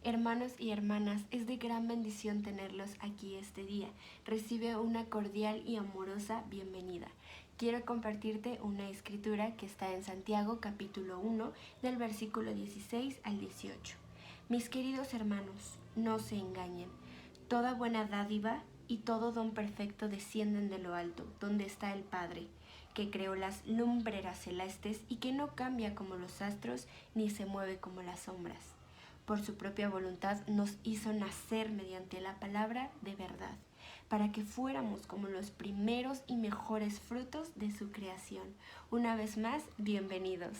Hermanos y hermanas, es de gran bendición tenerlos aquí este día. Recibe una cordial y amorosa bienvenida. Quiero compartirte una escritura que está en Santiago capítulo 1 del versículo 16 al 18. Mis queridos hermanos, no se engañen. Toda buena dádiva y todo don perfecto descienden de lo alto, donde está el Padre, que creó las lumbreras celestes y que no cambia como los astros ni se mueve como las sombras. Por su propia voluntad nos hizo nacer mediante la palabra de verdad, para que fuéramos como los primeros y mejores frutos de su creación. Una vez más, bienvenidos.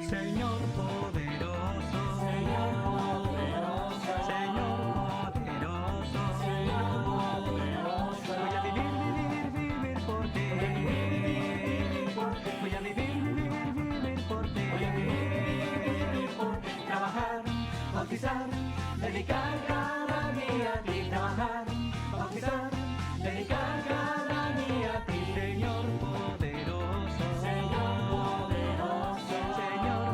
Señor poderoso, Señor poderoso, Señor poderoso, Señor poderoso. Voy a vivir por ti. Voy a vivir por ti. Voy a vivir por ti. Trabajar, bautizar, dedicar cada día a ti. Trabajar, bautizar, dedicar cada día a ti. Señor poderoso, Señor poderoso, Señor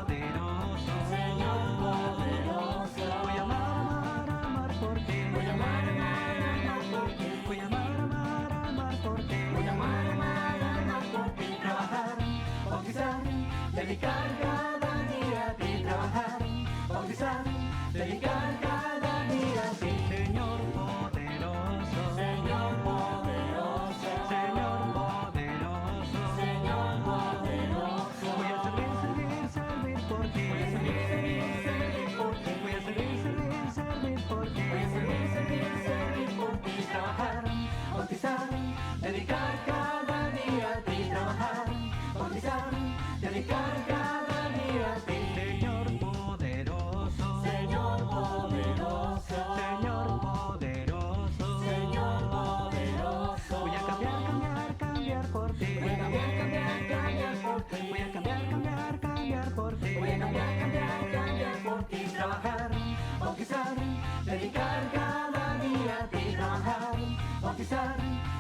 poderoso, Señor poderoso. Voy a amar por ti. Voy a amar por ti. Voy a amar por ti. Voy a amar por ti. Trabajar, bautizar, dedicar cada día a ti. Trabajar, bautizar, dedicar cada día a ti. Señor poderoso, Señor poderoso, Señor poderoso, Señor poderoso. Voy a servir por ti. Voy a servir por ti. Voy a servir por ti. Voy a servir por ti. Trabajar, bautizar, dedicar cada día a ti. Trabajar, bautizar, dedicar cada día a ti. Señor poderoso, Señor poderoso, Señor poderoso, Señor poderoso. Voy a cambiar por ti. Voy a cambiar por ti. Voy a cambiar por ti. Voy a cambiar por ti. Trabajar, bautizar, dedicar cada día a ti. Trabajar, bautizar,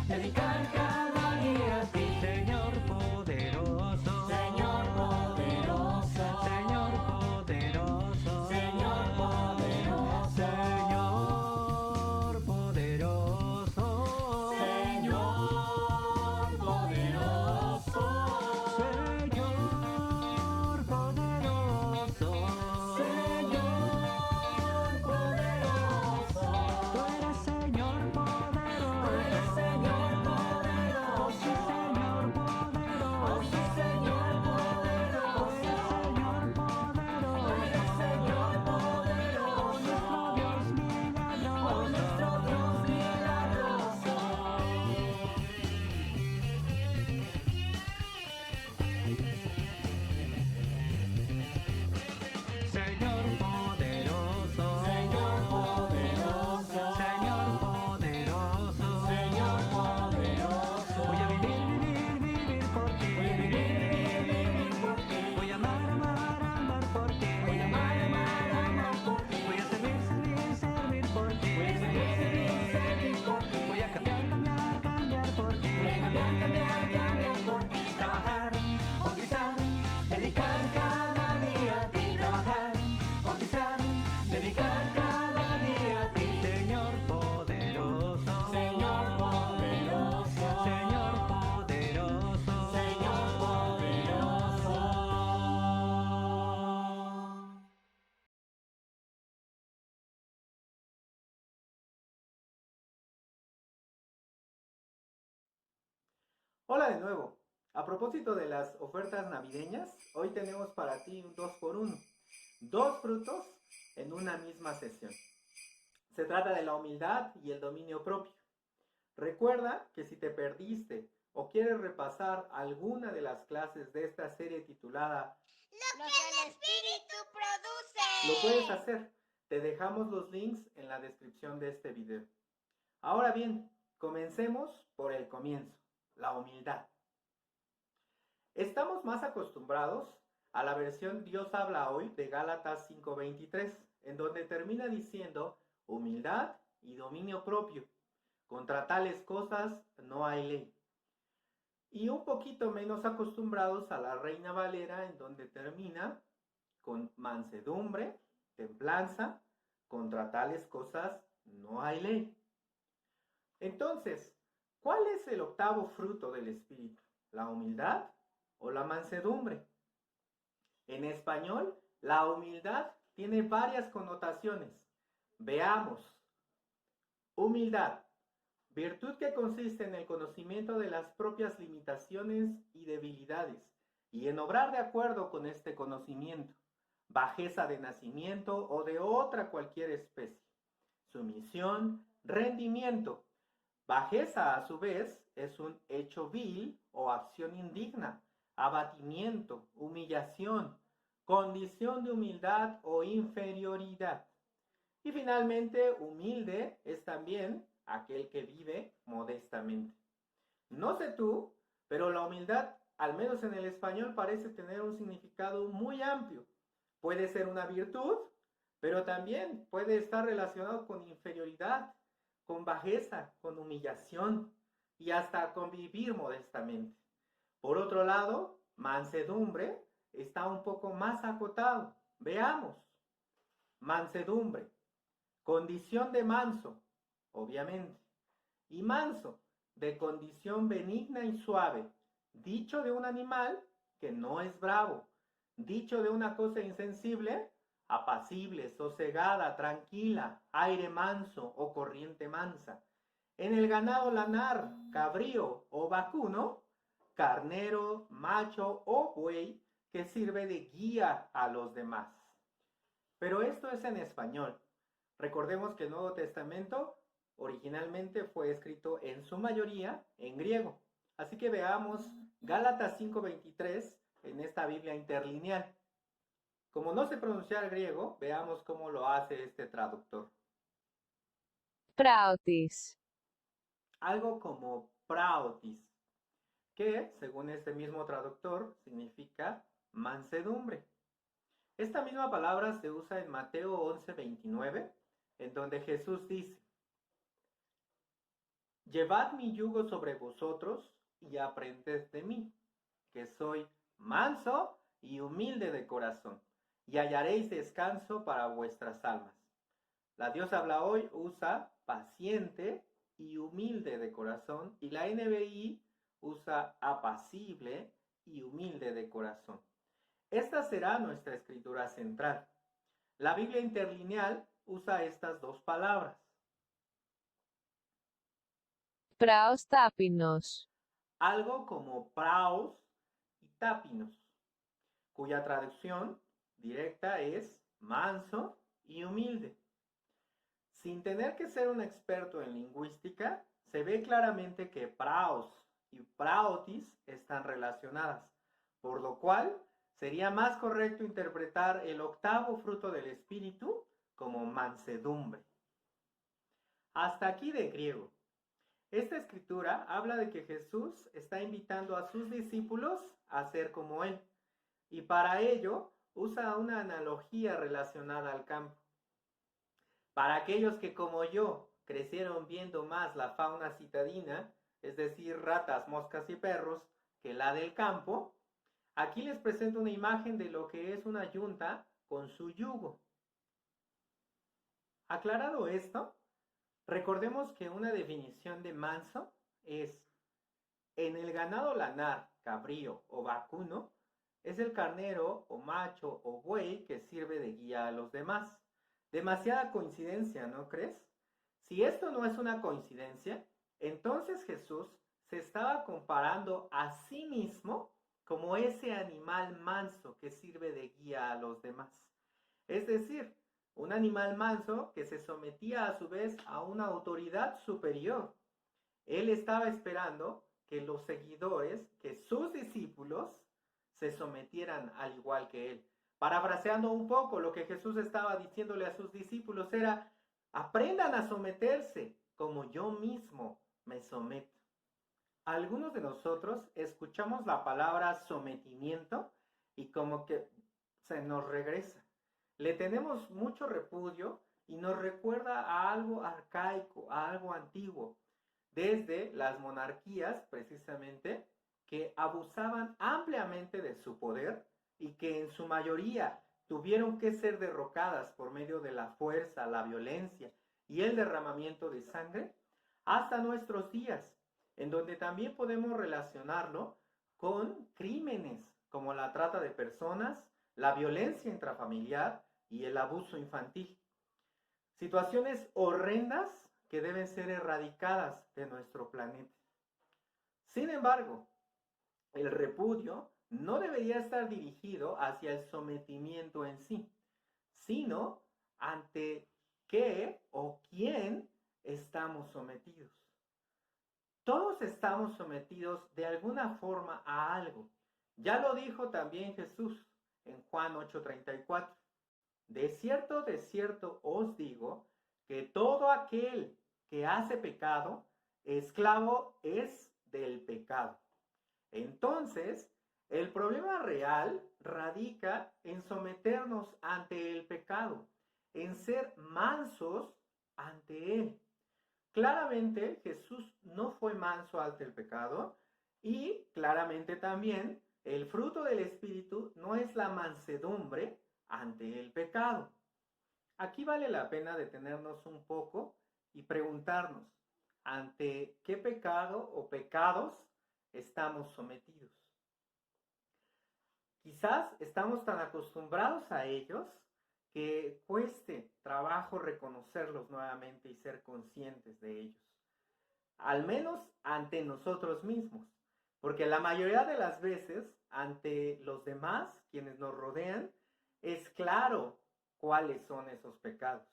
dedicar cada día a ti. Señor poderoso, Señor poderoso, Señor poderoso, Señor poderoso, Señor poderoso, Señor poderoso, Señor poderoso, Señor poderoso. Tú eres Señor poderoso, tú eres Señor poderoso, Señor poderoso, Señor poderoso, Señor poderoso, eres Señor poderoso, nuestro Dios milagroso. Señor poderoso, Señor poderoso, Señor poderoso, Señor poderoso. Voy a vivir por ti. Voy a vivir por ti. Voy a amar por ti. Voy a amar por ti. Voy a servir por ti. Voy a servir por ti. Voy a cambiar por ti. Voy a cambiar por ti. Trabajar, bautizar, dedicar cada día a ti. Trabajar, bautizar, dedicar cada día a ti. Señor poderoso, Señor poderoso, Señor poderoso, Señor poderoso. Hola de nuevo. A propósito de las ofertas navideñas, hoy tenemos para ti un 2x1. Dos frutos en una misma sesión. Se trata de la humildad y el dominio propio. Recuerda que si te perdiste o quieres repasar alguna de las clases de esta serie titulada Lo que el Espíritu produce. Lo puedes hacer. Te dejamos los links en la descripción de este video. Ahora bien, comencemos por el comienzo, la humildad. Estamos más acostumbrados a la versión Dios habla hoy de Gálatas 5:23, en donde termina diciendo humildad y dominio propio. Contra tales cosas no hay ley. Y un poquito menos acostumbrados a la Reina Valera, en donde termina con mansedumbre, templanza, contra tales cosas no hay ley. Entonces, ¿cuál es el octavo fruto del Espíritu? ¿La humildad o la mansedumbre? En español, la humildad tiene varias connotaciones. Veamos. Humildad, virtud que consiste en el conocimiento de las propias limitaciones y debilidades, y en obrar de acuerdo con este conocimiento. Bajeza de nacimiento o de otra cualquier especie. Sumisión, rendimiento. Bajeza, a su vez, es un hecho vil o acción indigna, abatimiento, humillación, condición de humildad o inferioridad. Y finalmente, humilde es también aquel que vive modestamente. No sé tú, pero la humildad, al menos en el español, parece tener un significado muy amplio. Puede ser una virtud, pero también puede estar relacionado con inferioridad, con bajeza, con humillación y hasta con vivir modestamente. Por otro lado, mansedumbre está un poco más acotado. Veamos. Mansedumbre, condición de manso, obviamente, y manso, de condición benigna y suave, dicho de un animal que no es bravo, dicho de una cosa insensible, apacible, sosegada, tranquila, aire manso o corriente mansa. En el ganado lanar, cabrío o vacuno, carnero, macho o buey, que sirve de guía a los demás. Pero esto es en español. Recordemos que el Nuevo Testamento originalmente fue escrito en su mayoría en griego. Así que veamos Gálatas 5:23 en esta Biblia interlineal. Como no sé pronunciar griego, veamos cómo lo hace este traductor. Praotis. Algo como praotis, que según este mismo traductor significa mansedumbre. Esta misma palabra se usa en Mateo 11:29, en donde Jesús dice: Llevad mi yugo sobre vosotros y aprended de mí, que soy manso y humilde de corazón, y hallaréis descanso para vuestras almas. La Dios habla hoy usa paciente y humilde de corazón, y la NBI usa apacible y humilde de corazón. Esta será nuestra escritura central. La Biblia interlineal usa estas dos palabras. Praos tapinos. Algo como praos y tapinos, cuya traducción directa es manso y humilde. Sin tener que ser un experto en lingüística, se ve claramente que praos y praotis están relacionadas, por lo cual sería más correcto interpretar el octavo fruto del Espíritu como mansedumbre. Hasta aquí de griego. Esta escritura habla de que Jesús está invitando a sus discípulos a ser como Él, y para ello usa una analogía relacionada al campo. Para aquellos que como yo crecieron viendo más la fauna citadina, es decir, ratas, moscas y perros, que la del campo, aquí les presento una imagen de lo que es una yunta con su yugo. Aclarado esto, recordemos que una definición de manso es: en el ganado lanar, cabrío o vacuno, es el carnero o macho o buey que sirve de guía a los demás. Demasiada coincidencia, ¿no crees? Si esto no es una coincidencia, entonces Jesús se estaba comparando a sí mismo como ese animal manso que sirve de guía a los demás. Es decir, un animal manso que se sometía a su vez a una autoridad superior. Él estaba esperando que los seguidores, que sus discípulos, se sometieran al igual que él. Parafraseando un poco, lo que Jesús estaba diciéndole a sus discípulos era: aprendan a someterse como yo mismo me someto. Algunos de nosotros escuchamos la palabra sometimiento y como que se nos regresa. Le tenemos mucho repudio y nos recuerda a algo arcaico, a algo antiguo, desde las monarquías precisamente, que abusaban ampliamente de su poder y que en su mayoría tuvieron que ser derrocadas por medio de la fuerza, la violencia y el derramamiento de sangre, hasta nuestros días, en donde también podemos relacionarlo con crímenes como la trata de personas, la violencia intrafamiliar y el abuso infantil. Situaciones horrendas que deben ser erradicadas de nuestro planeta. Sin embargo, el repudio no debería estar dirigido hacia el sometimiento en sí, sino ante qué o quién estamos sometidos. Todos estamos sometidos de alguna forma a algo. Ya lo dijo también Jesús en Juan 8:34. De cierto os digo que todo aquel que hace pecado, esclavo es del pecado. Entonces, el problema real radica en someternos ante el pecado, en ser mansos ante él. Claramente Jesús no fue manso ante el pecado y claramente también el fruto del Espíritu no es la mansedumbre ante el pecado. Aquí vale la pena detenernos un poco y preguntarnos, ¿ante qué pecado o pecados estamos sometidos? Quizás estamos tan acostumbrados a ellos que cueste trabajo reconocerlos nuevamente y ser conscientes de ellos. Al menos ante nosotros mismos. Porque la mayoría de las veces, ante los demás, quienes nos rodean, es claro cuáles son esos pecados.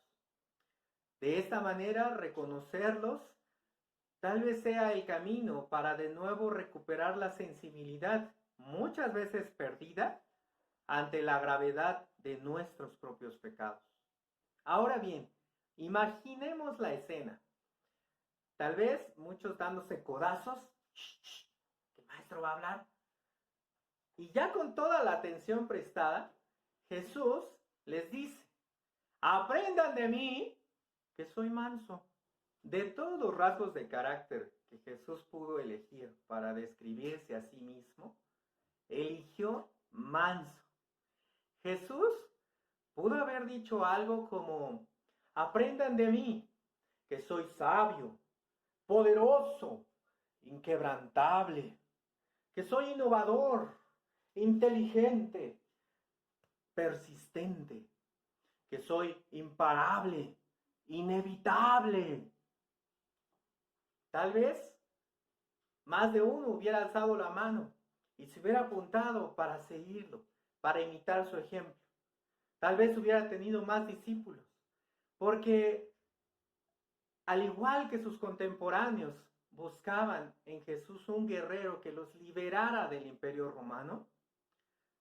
De esta manera, reconocerlos tal vez sea el camino para de nuevo recuperar la sensibilidad, muchas veces perdida, ante la gravedad de nuestros propios pecados. Ahora bien, imaginemos la escena. Tal vez muchos dándose codazos, que el maestro va a hablar. Y ya con toda la atención prestada, Jesús les dice, aprendan de mí que soy manso. De todos los rasgos de carácter que Jesús pudo elegir para describirse a sí mismo, eligió manso. Jesús pudo haber dicho algo como, aprendan de mí que soy sabio, poderoso, inquebrantable, que soy innovador, inteligente, persistente, que soy imparable, inevitable. Tal vez más de uno hubiera alzado la mano y se hubiera apuntado para seguirlo, para imitar su ejemplo. Tal vez hubiera tenido más discípulos, porque al igual que sus contemporáneos buscaban en Jesús un guerrero que los liberara del imperio romano,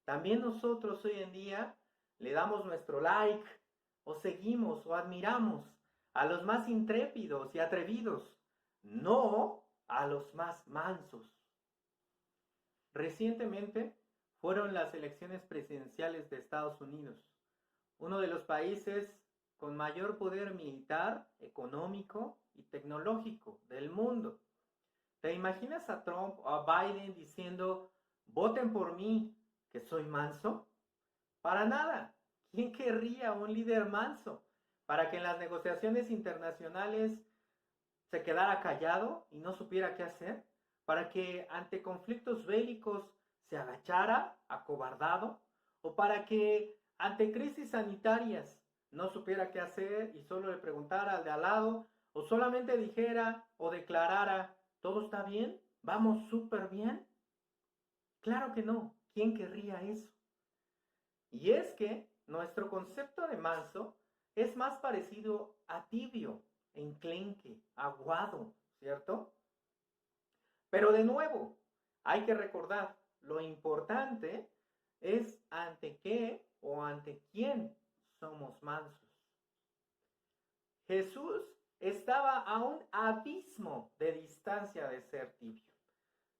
también nosotros hoy en día le damos nuestro like o seguimos o admiramos a los más intrépidos y atrevidos, no a los más mansos. Recientemente fueron las elecciones presidenciales de Estados Unidos, uno de los países con mayor poder militar, económico y tecnológico del mundo. ¿Te imaginas a Trump o a Biden diciendo, voten por mí, que soy manso? Para nada. ¿Quién querría un líder manso para que en las negociaciones internacionales se quedara callado y no supiera qué hacer? ¿Para que ante conflictos bélicos se agachara, acobardado? ¿O para que ante crisis sanitarias no supiera qué hacer y solo le preguntara al de al lado, o solamente dijera o declarara, ¿todo está bien? ¿Vamos súper bien? Claro que no. ¿Quién querría eso? Y es que nuestro concepto de manso es más parecido a tibio, enclenque, aguado, ¿cierto? Pero de nuevo, hay que recordar, lo importante es ante qué o ante quién somos mansos. Jesús estaba a un abismo de distancia de ser tibio.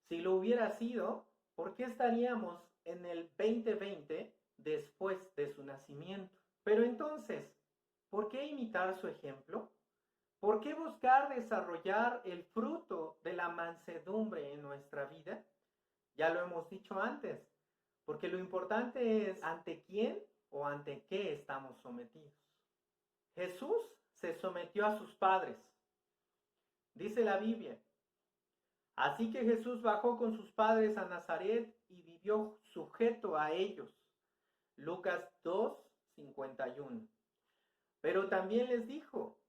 Si lo hubiera sido, ¿por qué estaríamos en el 2020 después de su nacimiento? Pero entonces, ¿por qué imitar su ejemplo? ¿Por qué buscar desarrollar el fruto de la mansedumbre en nuestra vida? Ya lo hemos dicho antes, porque lo importante es ante quién o ante qué estamos sometidos. Jesús se sometió a sus padres, dice la Biblia. Así que Jesús bajó con sus padres a Nazaret y vivió sujeto a ellos. Lucas 2:51. Pero también les dijo,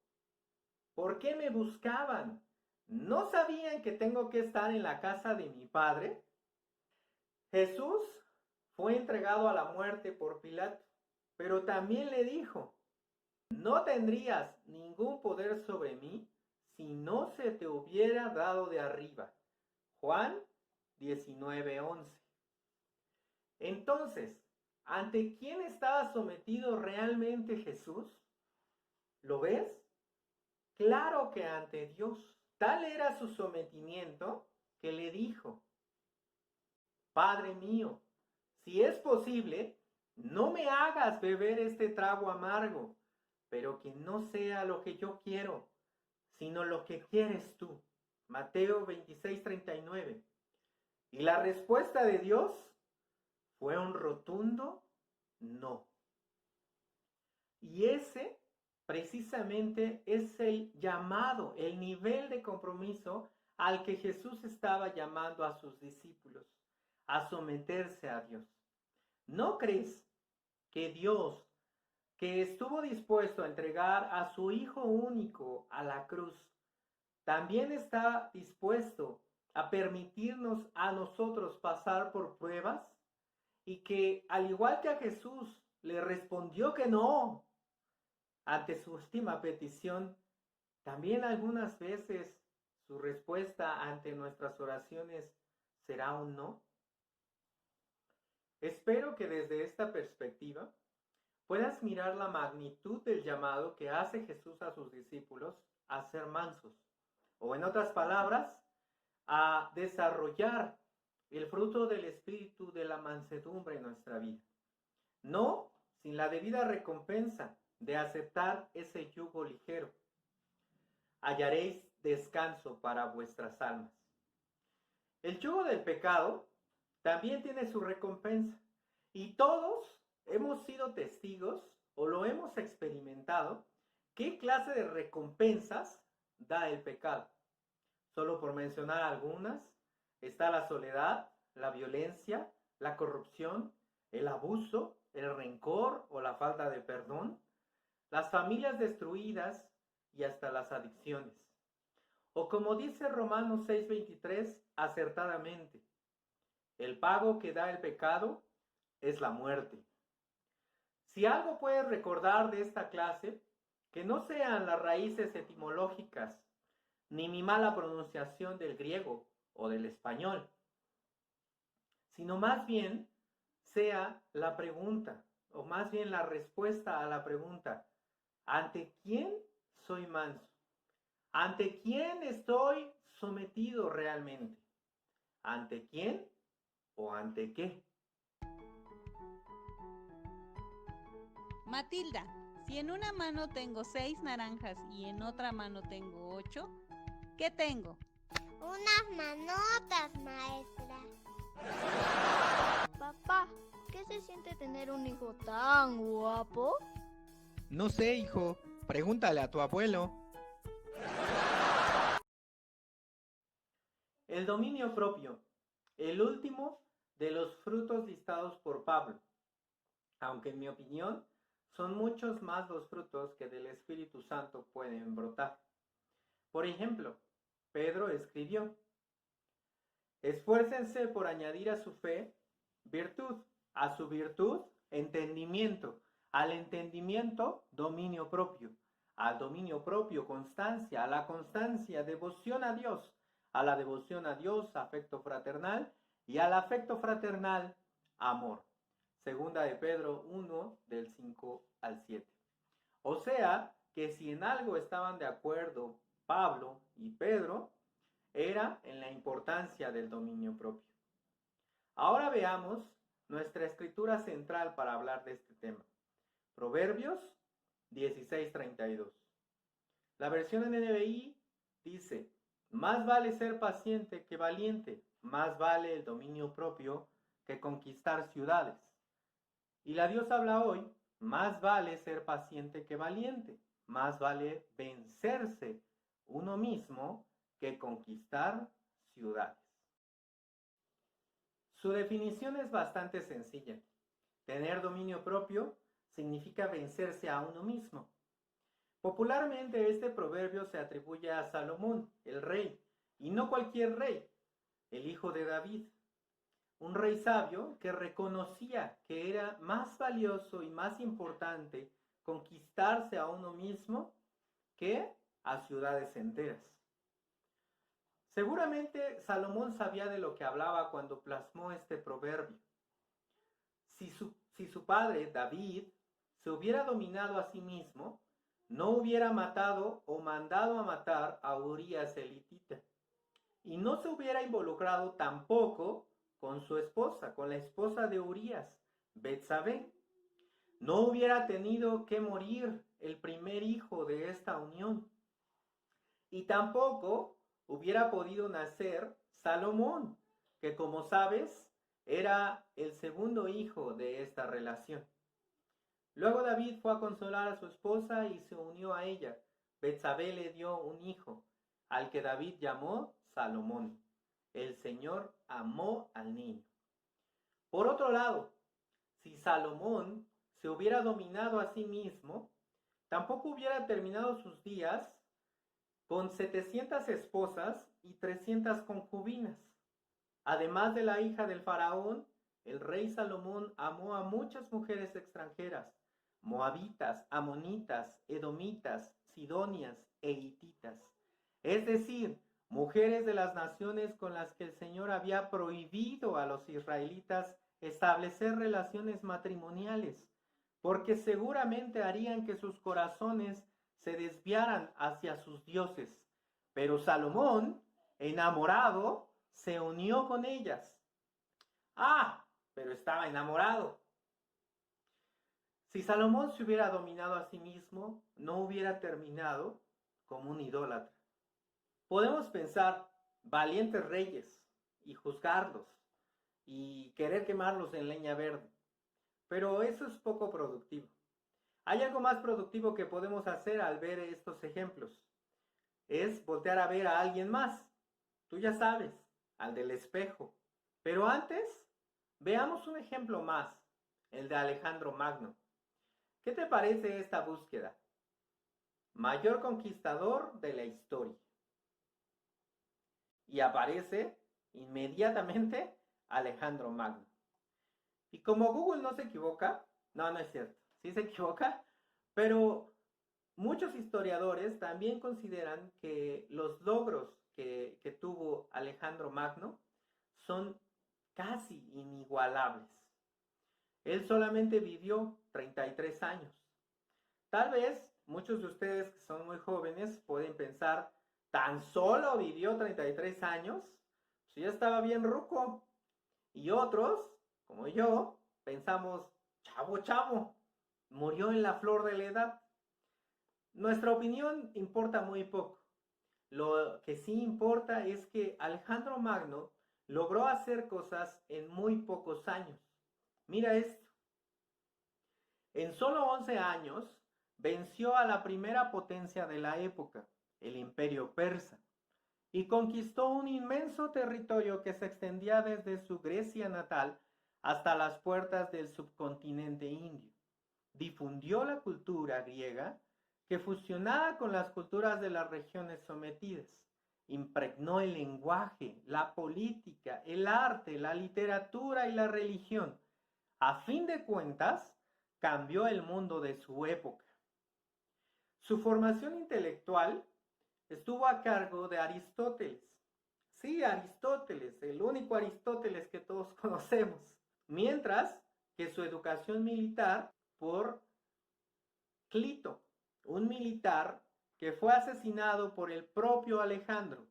¿por qué me buscaban? ¿No sabían que tengo que estar en la casa de mi padre? Jesús fue entregado a la muerte por Pilato, pero también le dijo, no tendrías ningún poder sobre mí si no se te hubiera dado de arriba. Juan 19:11. Entonces, ¿ante quién estaba sometido realmente Jesús? ¿Lo ves? Claro que ante Dios. Tal era su sometimiento que le dijo, Padre mío, si es posible, no me hagas beber este trago amargo, pero que no sea lo que yo quiero, sino lo que quieres tú. Mateo 26:39. Y la respuesta de Dios fue un rotundo no. Y ese precisamente es el llamado, el nivel de compromiso al que Jesús estaba llamando a sus discípulos, a someterse a Dios. ¿No crees que Dios, que estuvo dispuesto a entregar a su Hijo único a la cruz, también está dispuesto a permitirnos a nosotros pasar por pruebas? Y que al igual que a Jesús le respondió que no ante su última petición, también algunas veces su respuesta ante nuestras oraciones será un no. Espero que desde esta perspectiva puedas mirar la magnitud del llamado que hace Jesús a sus discípulos a ser mansos, o en otras palabras, a desarrollar el fruto del espíritu de la mansedumbre en nuestra vida. No sin la debida recompensa de aceptar ese yugo ligero. Hallaréis descanso para vuestras almas. El yugo del pecado también tiene su recompensa y todos hemos sido testigos o lo hemos experimentado. ¿Qué clase de recompensas da el pecado? Solo por mencionar algunas, está la soledad, la violencia, la corrupción, el abuso, el rencor o la falta de perdón, las familias destruidas y hasta las adicciones. O como dice Romanos 6:23 acertadamente, el pago que da el pecado es la muerte. Si algo puedes recordar de esta clase, que no sean las raíces etimológicas, ni mi mala pronunciación del griego o del español, sino más bien sea la pregunta, o más bien la respuesta a la pregunta, ¿ante quién soy manso? ¿Ante quién estoy sometido realmente? ¿Ante quién o ante qué? Matilda, si en una mano tengo 6 naranjas y en otra mano tengo 8, ¿qué tengo? Unas manotas, maestra. Papá, ¿qué se siente tener un hijo tan guapo? No sé, hijo. Pregúntale a tu abuelo. El dominio propio, el último de los frutos listados por Pablo, aunque en mi opinión son muchos más los frutos que del Espíritu Santo pueden brotar. Por ejemplo, Pedro escribió, esfuércense por añadir a su fe virtud, a su virtud entendimiento, al entendimiento dominio propio, al dominio propio constancia, a la constancia devoción a Dios, a la devoción a Dios afecto fraternal y al afecto fraternal amor. Segunda de Pedro 1 del 5 al 7. O sea que si en algo estaban de acuerdo Pablo y Pedro, era en la importancia del dominio propio. Ahora veamos nuestra escritura central para hablar de este tema. Proverbios 16:32. La versión NBI dice: más vale ser paciente que valiente, más vale el dominio propio que conquistar ciudades. Y la Dios habla hoy: más vale ser paciente que valiente, más vale vencerse uno mismo que conquistar ciudades. Su definición es bastante sencilla. Tener dominio propio significa vencerse a uno mismo. Popularmente este proverbio se atribuye a Salomón, el rey, y no cualquier rey, el hijo de David. Un rey sabio que reconocía que era más valioso y más importante conquistarse a uno mismo que a ciudades enteras. Seguramente Salomón sabía de lo que hablaba cuando plasmó este proverbio. Si su padre, David, se hubiera dominado a sí mismo, no hubiera matado o mandado a matar a Urías el hitita, y no se hubiera involucrado tampoco con su esposa, con la esposa de Urías, Betsabé. No hubiera tenido que morir el primer hijo de esta unión, y tampoco hubiera podido nacer Salomón, que, como sabes, era el segundo hijo de esta relación. Luego David fue a consolar a su esposa y se unió a ella. Betsabé le dio un hijo, al que David llamó Salomón. El Señor amó al niño. Por otro lado, si Salomón se hubiera dominado a sí mismo, tampoco hubiera terminado sus días con 700 esposas y 300 concubinas. Además de la hija del faraón, el rey Salomón amó a muchas mujeres extranjeras: moabitas, amonitas, edomitas, sidonias e hititas. Es decir, mujeres de las naciones con las que el Señor había prohibido a los israelitas establecer relaciones matrimoniales, porque seguramente harían que sus corazones se desviaran hacia sus dioses. Pero Salomón, enamorado, se unió con ellas. Pero estaba enamorado. Si Salomón se hubiera dominado a sí mismo, no hubiera terminado como un idólatra. Podemos pensar valientes reyes y juzgarlos y querer quemarlos en leña verde, pero eso es poco productivo. Hay algo más productivo que podemos hacer al ver estos ejemplos. Es voltear a ver a alguien más. Tú ya sabes, al del espejo. Pero antes, veamos un ejemplo más, el de Alejandro Magno. ¿Qué te parece esta búsqueda? Mayor conquistador de la historia. Y aparece inmediatamente Alejandro Magno. Y como Google no se equivoca, no es cierto, sí se equivoca, pero muchos historiadores también consideran que los logros que tuvo Alejandro Magno son casi inigualables. Él solamente vivió 33 años. Tal vez muchos de ustedes que son muy jóvenes pueden pensar: ¿tan solo vivió 33 años? Pues ya estaba bien ruco. Y otros, como yo, pensamos: chavo, murió en la flor de la edad. Nuestra opinión importa muy poco. Lo que sí importa es que Alejandro Magno logró hacer cosas en muy pocos años. Mira esto. En solo 11 años venció a la primera potencia de la época, el Imperio Persa, y conquistó un inmenso territorio que se extendía desde su Grecia natal hasta las puertas del subcontinente indio. Difundió la cultura griega, que fusionada con las culturas de las regiones sometidas, impregnó el lenguaje, la política, el arte, la literatura y la religión. A fin de cuentas, cambió el mundo de su época. Su formación intelectual estuvo a cargo de Aristóteles. Sí, Aristóteles, el único Aristóteles que todos conocemos. Mientras que su educación militar por Clito, un militar que fue asesinado por el propio Alejandro.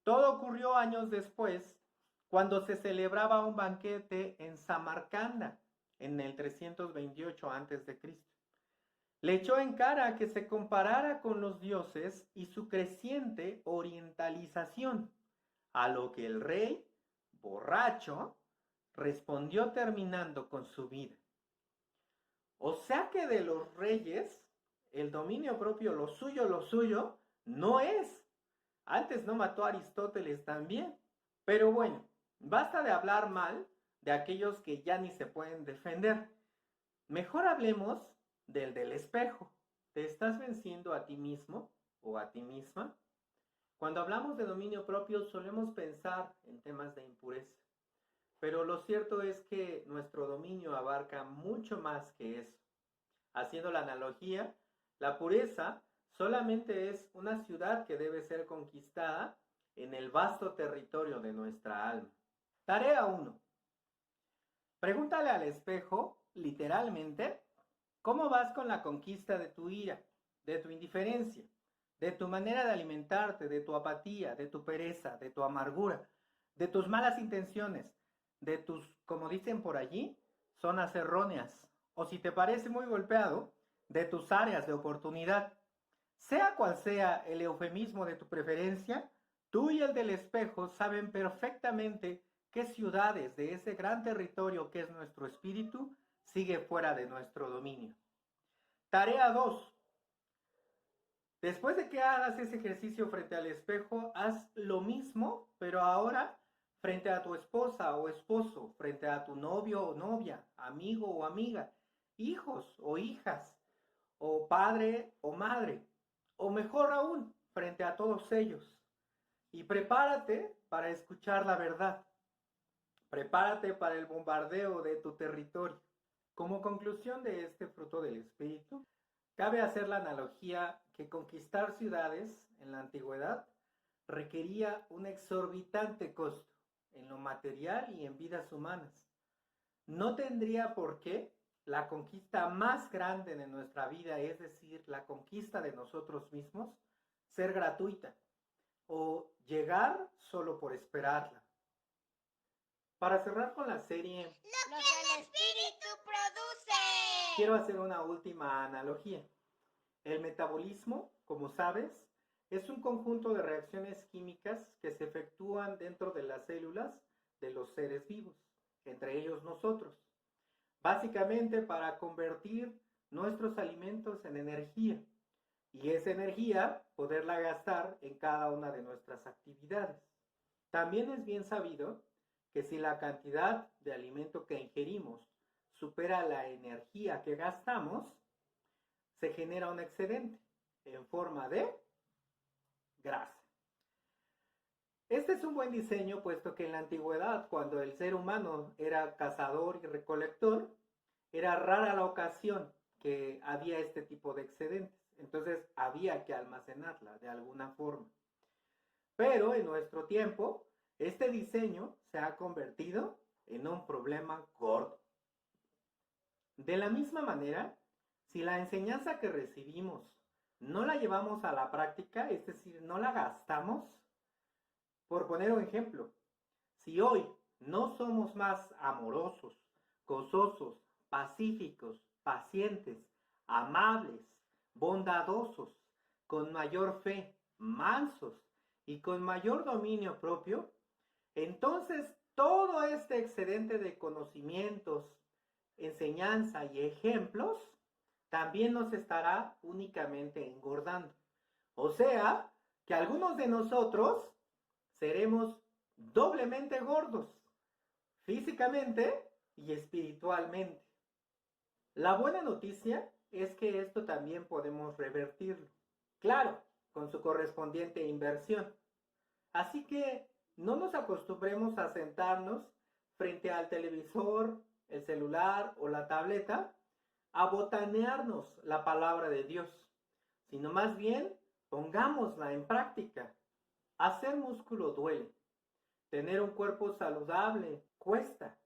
Todo ocurrió años después, cuando se celebraba un banquete en Samarcanda, en el 328 a.C. Le echó en cara que se comparara con los dioses y su creciente orientalización, a lo que el rey, borracho, respondió terminando con su vida. O sea que de los reyes, el dominio propio, lo suyo, no es. Antes no mató a Aristóteles también. Pero bueno, basta de hablar mal de aquellos que ya ni se pueden defender. Mejor hablemos del espejo. ¿Te estás venciendo a ti mismo o a ti misma? Cuando hablamos de dominio propio solemos pensar en temas de impureza. Pero lo cierto es que nuestro dominio abarca mucho más que eso. Haciendo la analogía, la pureza solamente es una ciudad que debe ser conquistada en el vasto territorio de nuestra alma. Tarea 1. Pregúntale al espejo, literalmente, ¿cómo vas con la conquista de tu ira, de tu indiferencia, de tu manera de alimentarte, de tu apatía, de tu pereza, de tu amargura, de tus malas intenciones, de tus, como dicen por allí, zonas erróneas, o si te parece muy golpeado, de tus áreas de oportunidad? Sea cual sea el eufemismo de tu preferencia, tú y el del espejo saben perfectamente qué ciudades de ese gran territorio que es nuestro espíritu sigue fuera de nuestro dominio. Tarea 2. Después de que hagas ese ejercicio frente al espejo, haz lo mismo, pero ahora frente a tu esposa o esposo, frente a tu novio o novia, amigo o amiga, hijos o hijas, o padre o madre, o mejor aún, frente a todos ellos. Y prepárate para escuchar la verdad. Prepárate para el bombardeo de tu territorio. Como conclusión de este fruto del espíritu, cabe hacer la analogía que conquistar ciudades en la antigüedad requería un exorbitante costo en lo material y en vidas humanas. No tendría por qué la conquista más grande de nuestra vida, es decir, la conquista de nosotros mismos, ser gratuita o llegar solo por esperarla. Para cerrar con la serie, Lo que el espíritu produce. quiero hacer una última analogía. El metabolismo, como sabes, es un conjunto de reacciones químicas que se efectúan dentro de las células de los seres vivos, entre ellos nosotros, básicamente para convertir nuestros alimentos en energía y esa energía poderla gastar en cada una de nuestras actividades. También es bien sabido que si la cantidad de alimento que ingerimos supera la energía que gastamos, se genera un excedente en forma de grasa. Este es un buen diseño, puesto que en la antigüedad, cuando el ser humano era cazador y recolector, era rara la ocasión que había este tipo de excedentes. Entonces había que almacenarla de alguna forma. Pero en nuestro tiempo, este diseño se ha convertido en un problema gordo. De la misma manera, si la enseñanza que recibimos no la llevamos a la práctica, es decir, no la gastamos, por poner un ejemplo, si hoy no somos más amorosos, gozosos, pacíficos, pacientes, amables, bondadosos, con mayor fe, mansos y con mayor dominio propio, entonces todo este excedente de conocimientos, enseñanza y ejemplos también nos estará únicamente engordando. O sea, que algunos de nosotros seremos doblemente gordos, físicamente y espiritualmente. La buena noticia es que esto también podemos revertirlo. Claro, con su correspondiente inversión. Así que no nos acostumbremos a sentarnos frente al televisor, el celular o la tableta a botanearnos la palabra de Dios, sino más bien pongámosla en práctica. Hacer músculo duele. Tener un cuerpo saludable cuesta.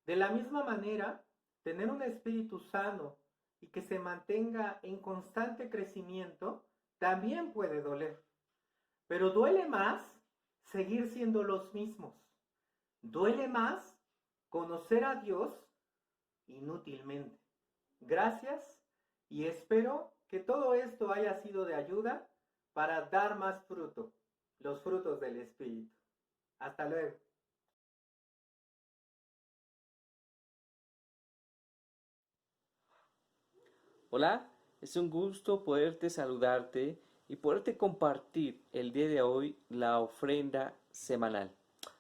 De la misma manera, tener un espíritu sano y que se mantenga en constante crecimiento también puede doler. Pero duele más seguir siendo los mismos. Duele más conocer a Dios inútilmente. Gracias y espero que todo esto haya sido de ayuda para dar más fruto, los frutos del Espíritu. Hasta luego. Hola, es un gusto poderte saludarte y poderte compartir el día de hoy la ofrenda semanal.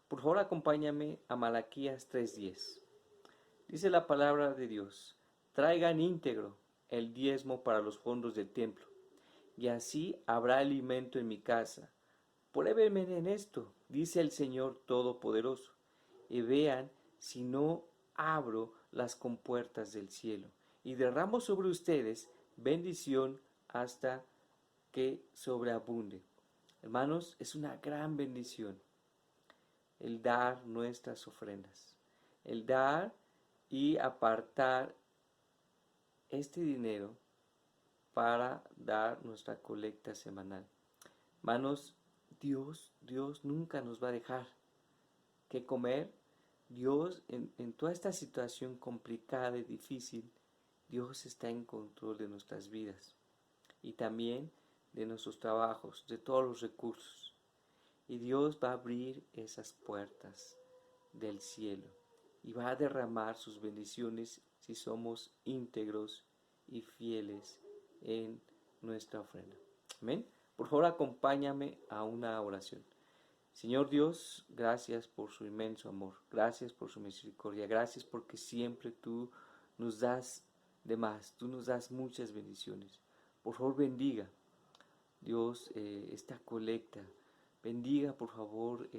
Por favor, acompáñame a Malaquías 3:10. Dice la palabra de Dios: traigan íntegro el diezmo para los fondos del templo, y así habrá alimento en mi casa. Pruébenme en esto, dice el Señor Todopoderoso, y vean si no abro las compuertas del cielo y derramo sobre ustedes bendición hasta que sobreabunde. Hermanos, es una gran bendición el dar nuestras ofrendas, el dar y apartar este dinero para dar nuestra colecta semanal. Hermanos, Dios nunca nos va a dejar que comer. Dios, en toda esta situación complicada y difícil, Dios está en control de nuestras vidas y también de nuestros trabajos, de todos los recursos. Y Dios va a abrir esas puertas del cielo y va a derramar sus bendiciones si somos íntegros y fieles en nuestra ofrenda. Amén. Por favor, acompáñame a una oración. Señor Dios, gracias por su inmenso amor, gracias por su misericordia, gracias porque siempre tú nos das de más, tú nos das muchas bendiciones. Por favor, bendiga, Dios, esta colecta, bendiga, por favor,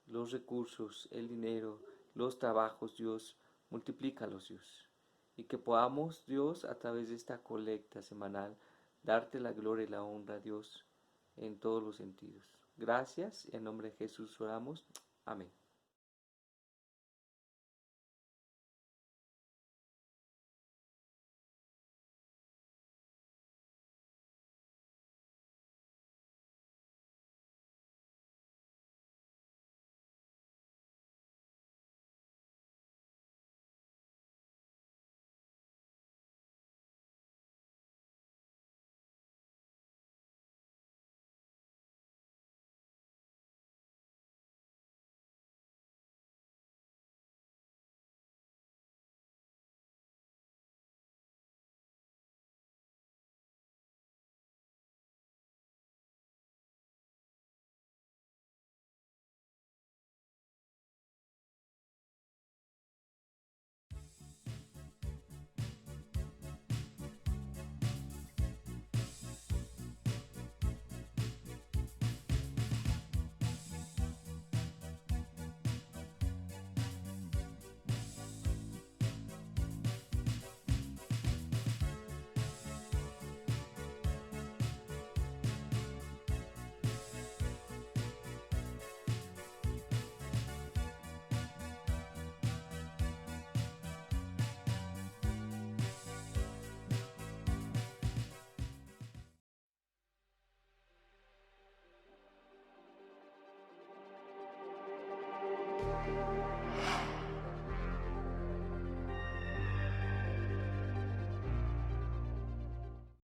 los recursos, el dinero, los trabajos, Dios, multiplícalos, Dios. Y que podamos, Dios, a través de esta colecta semanal, darte la gloria y la honra, Dios, en todos los sentidos. Gracias, en nombre de Jesús oramos. Amén.